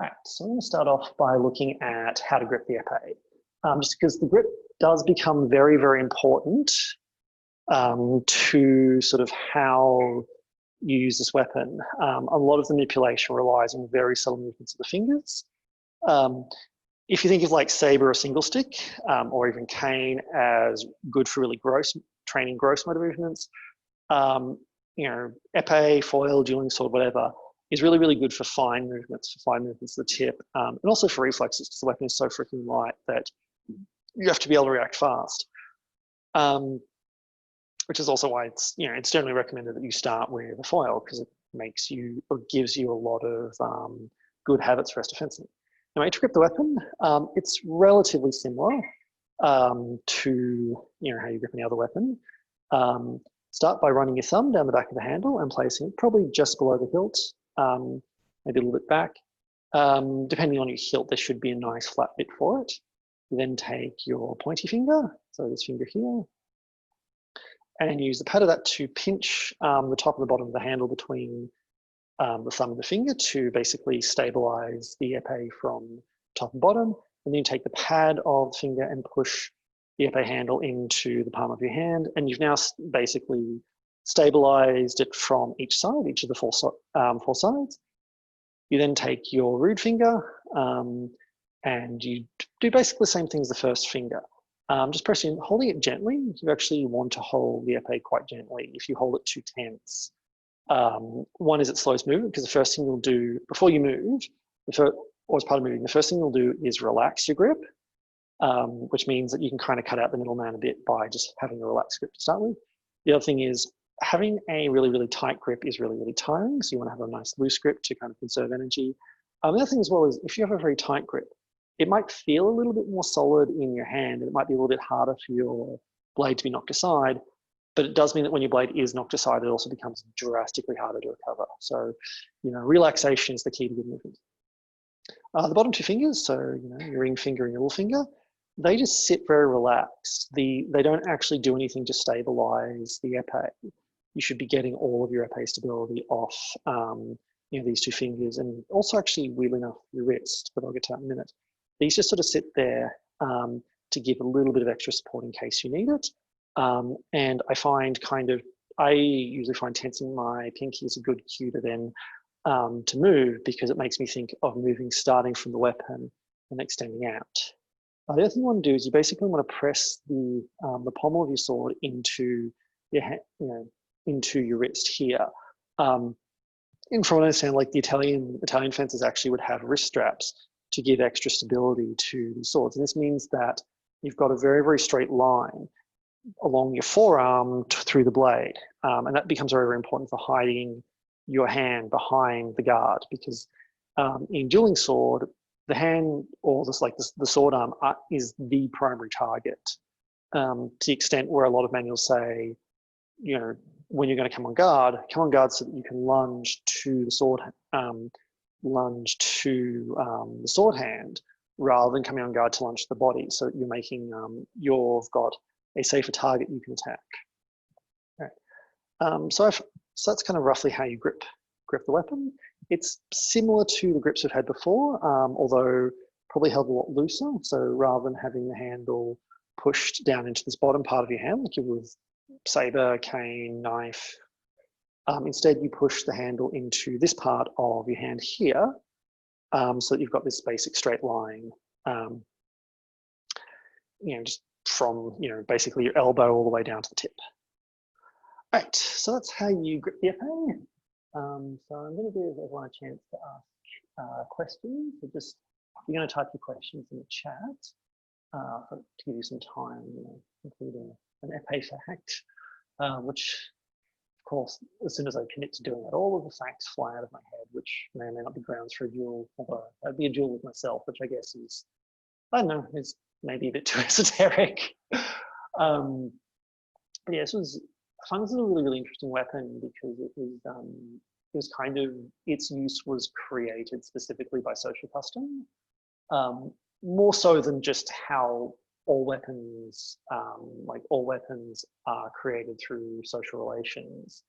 All right, so I'm going to start off by looking at how to grip the epee, just because the grip does become very, very important to sort of how you use this weapon. A lot of the manipulation relies on very subtle movements of the fingers. If you think of like saber or single stick, or even cane as good for really training gross motor movements, epee, foil, dueling sword, whatever, is really, really good for fine movements of the tip, and also for reflexes, because the weapon is so freaking light that you have to be able to react fast. Which is also why it's generally recommended that you start with a foil, because it makes you, or gives you a lot of good habits for defense. Anyway, to grip the weapon, it's relatively similar to how you grip any other weapon. Start by running your thumb down the back of the handle and placing it probably just below the hilt, maybe a little bit back. Depending on your hilt, there should be a nice flat bit for it. You then take your pointy finger, so this finger here, and use the pad of that to pinch the top and the bottom of the handle between the thumb and the finger to basically stabilize the epee from top and bottom. And then you take the pad of the finger and push the epee handle into the palm of your hand, and you've now basically stabilized it from each side, each of the four sides. You then take your rude finger and you do basically the same thing as the first finger. Just pressing, holding it gently. You actually want to hold the epee quite gently. If you hold it too tense, one is it slows movement, because the first thing you'll do before you move, or as part of moving, the first thing you'll do is relax your grip, which means that you can kind of cut out the middleman a bit by just having a relaxed grip to start with. The other thing is having a really, really tight grip is really, really tiring. So you want to have a nice loose grip to kind of conserve energy. The other thing as well is if you have a very tight grip, it might feel a little bit more solid in your hand, and it might be a little bit harder for your blade to be knocked aside, but it does mean that when your blade is knocked aside, it also becomes drastically harder to recover. So, relaxation is the key to good movement. The bottom two fingers, so your ring finger and your little finger, they just sit very relaxed. They don't actually do anything to stabilize the epee. You should be getting all of your epee stability off these two fingers, and also actually wheeling off your wrist, but I'll get to that in a minute. These just sort of sit there to give a little bit of extra support in case you need it. And I usually find tensing my pinky is a good cue to then to move, because it makes me think of moving starting from the weapon and extending out. The other thing you want to do is you basically want to press the pommel of your sword into your into your wrist here. And from what I understand, like the Italian fencers actually would have wrist straps to give extra stability to the swords. And this means that you've got a very, very straight line along your forearm through the blade. And that becomes very, very important for hiding your hand behind the guard, because in dueling sword, the hand, or just like the sword arm, is the primary target, to the extent where a lot of manuals say, when you're going to come on guard so that you can lunge to the sword, the sword hand, rather than coming on guard to lunge to the body. So that you're making, you've got a safer target you can attack. All right. So that's kind of roughly how you grip the weapon. It's similar to the grips we've had before, although probably held a lot looser. So rather than having the handle pushed down into this bottom part of your hand, like you would with saber, cane, knife, instead you push the handle into this part of your hand here, so that you've got this basic straight line, just from basically your elbow all the way down to the tip. All right, so that's how you grip the epee. So I'm going to give everyone a chance to ask questions. So you're going to type your questions in the chat to give you some time, including an epee fact, which, of course, as soon as I commit to doing it, all of the facts fly out of my head, which may or may not be grounds for a duel, although that'd be a duel with myself, which I guess is, I don't know, is maybe a bit too esoteric. But yeah, I find this is a really, really interesting weapon, because it was kind of, its use was created specifically by social custom, more so than just how all weapons are created through social relations.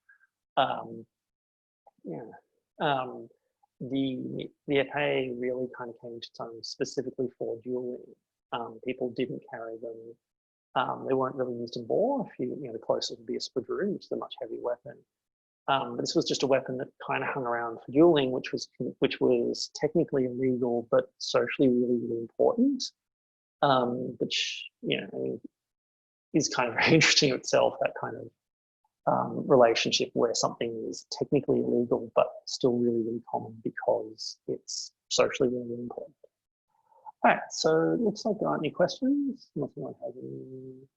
the epee really kind of came into its own specifically for dueling. People didn't carry them. They weren't really used in war. If you know, the closest would be a spadroon, which is a much heavier weapon. But this was just a weapon that kind of hung around for dueling, which was technically illegal, but socially really, really important. Which, you know, is kind of very interesting in itself, that kind of relationship where something is technically illegal, but still really, really common because it's socially really, really important. All right, so it looks like there aren't any questions. Unless anyone has any.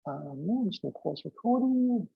No, I'm just going to pause recording.